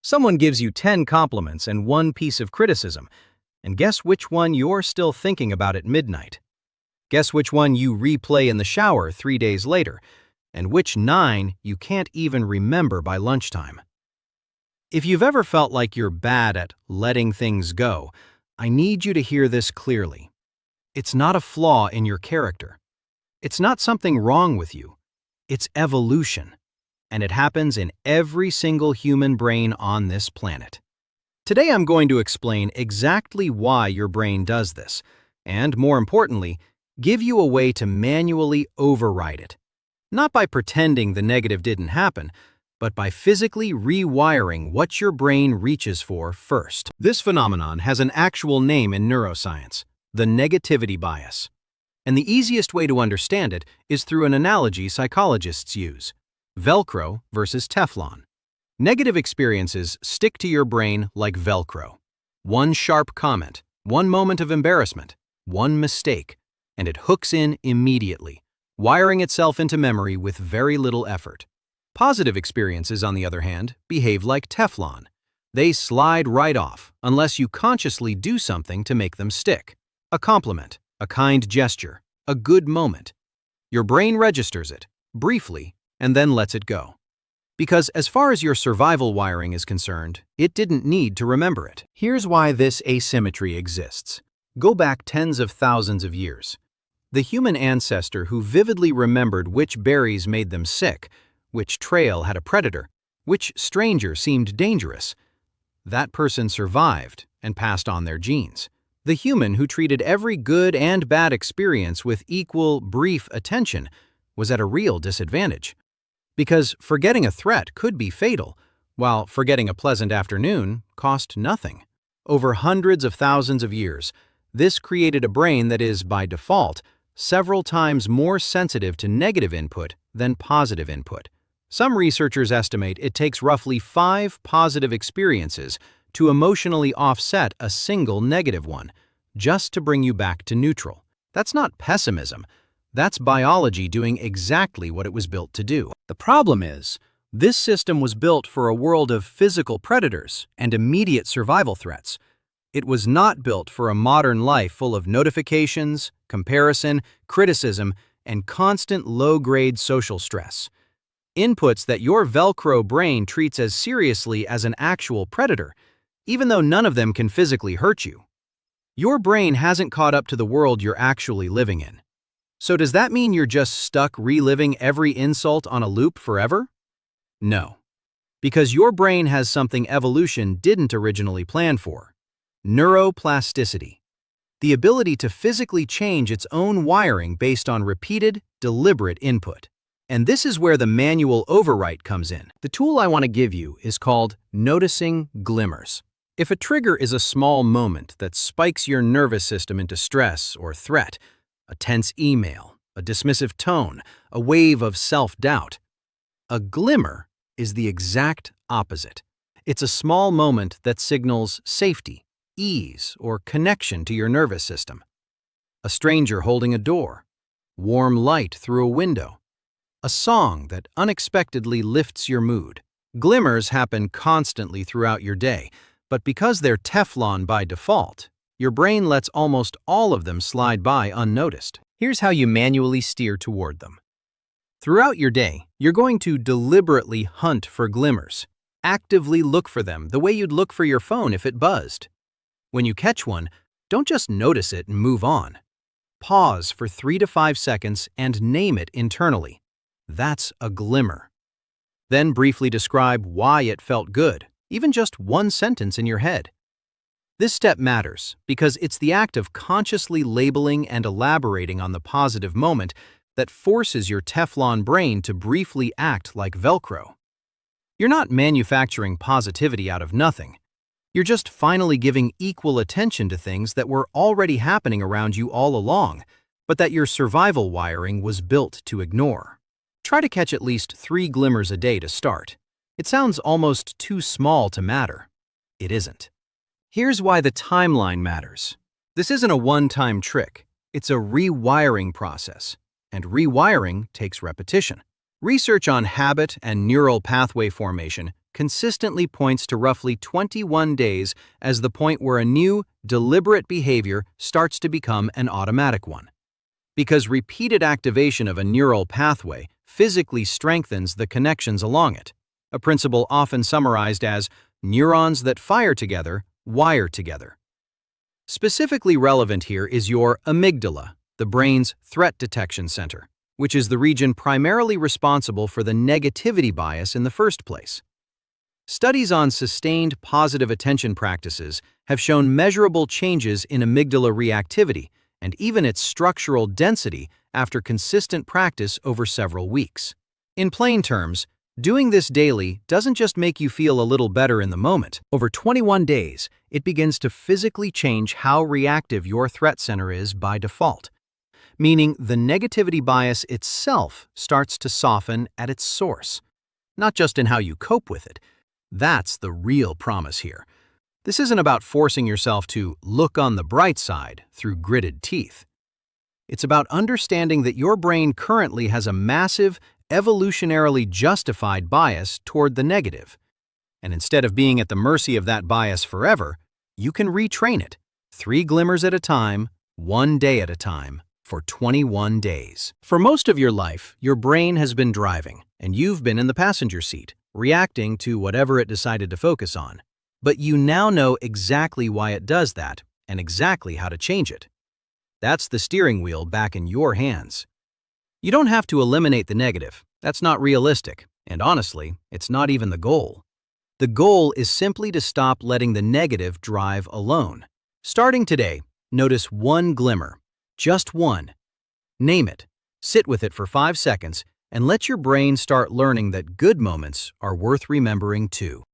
Someone gives you 10 compliments and one piece of criticism, and guess which one you're still thinking about at midnight? Guess which one you replay in the shower 3 days later, and which 9 you can't even remember by lunchtime? If you've ever felt like you're bad at letting things go, I need you to hear this clearly. It's not a flaw in your character. It's not something wrong with you. It's evolution. And it happens in every single human brain on this planet. Today I'm going to explain exactly why your brain does this, and more importantly, give you a way to manually override it. Not by pretending the negative didn't happen, but by physically rewiring what your brain reaches for first. This phenomenon has an actual name in neuroscience, the negativity bias. And the easiest way to understand it is through an analogy psychologists use: Velcro versus Teflon. Negative experiences stick to your brain like Velcro. One sharp comment, one moment of embarrassment, one mistake, and it hooks in immediately, wiring itself into memory with very little effort. Positive experiences, on the other hand, behave like Teflon. They slide right off unless you consciously do something to make them stick. A compliment, a kind gesture, a good moment. Your brain registers it, briefly, and then lets it go. Because as far as your survival wiring is concerned, it didn't need to remember it. Here's why this asymmetry exists. Go back tens of thousands of years. The human ancestor who vividly remembered which berries made them sick, which trail had a predator, which stranger seemed dangerous, that person survived and passed on their genes. The human who treated every good and bad experience with equal, brief attention was at a real disadvantage. Because forgetting a threat could be fatal, while forgetting a pleasant afternoon cost nothing. Over hundreds of thousands of years, this created a brain that is, by default, several times more sensitive to negative input than positive input. Some researchers estimate it takes roughly 5 positive experiences to emotionally offset a single negative one, just to bring you back to neutral. That's not pessimism. That's biology doing exactly what it was built to do. The problem is, this system was built for a world of physical predators and immediate survival threats. It was not built for a modern life full of notifications, comparison, criticism, and constant low-grade social stress. Inputs that your Velcro brain treats as seriously as an actual predator, even though none of them can physically hurt you. Your brain hasn't caught up to the world you're actually living in. So does that mean you're just stuck reliving every insult on a loop forever? No. Because your brain has something evolution didn't originally plan for: neuroplasticity. The ability to physically change its own wiring based on repeated, deliberate input. And this is where the manual overwrite comes in. The tool I want to give you is called noticing glimmers. If a trigger is a small moment that spikes your nervous system into stress or threat, a tense email, a dismissive tone, a wave of self-doubt, a glimmer is the exact opposite. It's a small moment that signals safety, ease, or connection to your nervous system. A stranger holding a door, warm light through a window, a song that unexpectedly lifts your mood. Glimmers happen constantly throughout your day, but because they're Teflon by default, your brain lets almost all of them slide by unnoticed. Here's how you manually steer toward them. Throughout your day, you're going to deliberately hunt for glimmers. Actively look for them the way you'd look for your phone if it buzzed. When you catch one, don't just notice it and move on. Pause for 3 to 5 seconds and name it internally. That's a glimmer. Then briefly describe why it felt good, even just one sentence in your head. This step matters because it's the act of consciously labeling and elaborating on the positive moment that forces your Teflon brain to briefly act like Velcro. You're not manufacturing positivity out of nothing. You're just finally giving equal attention to things that were already happening around you all along, but that your survival wiring was built to ignore. Try to catch at least 3 glimmers a day to start. It sounds almost too small to matter. It isn't. Here's why the timeline matters. This isn't a one-time trick. It's a rewiring process, and rewiring takes repetition. Research on habit and neural pathway formation consistently points to roughly 21 days as the point where a new, deliberate behavior starts to become an automatic one. Because repeated activation of a neural pathway physically strengthens the connections along it, a principle often summarized as neurons that fire together, wire together. Specifically relevant here is your amygdala, the brain's threat detection center, which is the region primarily responsible for the negativity bias in the first place. Studies on sustained positive attention practices have shown measurable changes in amygdala reactivity and even its structural density after consistent practice over several weeks. In plain terms, doing this daily doesn't just make you feel a little better in the moment. Over 21 days, it begins to physically change how reactive your threat center is by default, meaning the negativity bias itself starts to soften at its source, not just in how you cope with it. That's the real promise here. This isn't about forcing yourself to look on the bright side through gritted teeth. It's about understanding that your brain currently has a massive, evolutionarily justified bias toward the negative. And instead of being at the mercy of that bias forever, you can retrain it, 3 glimmers at a time, 1 day at a time, for 21 days. For most of your life, your brain has been driving, and you've been in the passenger seat, reacting to whatever it decided to focus on. But you now know exactly why it does that and exactly how to change it. That's the steering wheel back in your hands. You don't have to eliminate the negative. That's not realistic, and honestly, it's not even the goal. The goal is simply to stop letting the negative drive alone. Starting today, notice one glimmer, just one. Name it, sit with it for 5 seconds, and let your brain start learning that good moments are worth remembering too.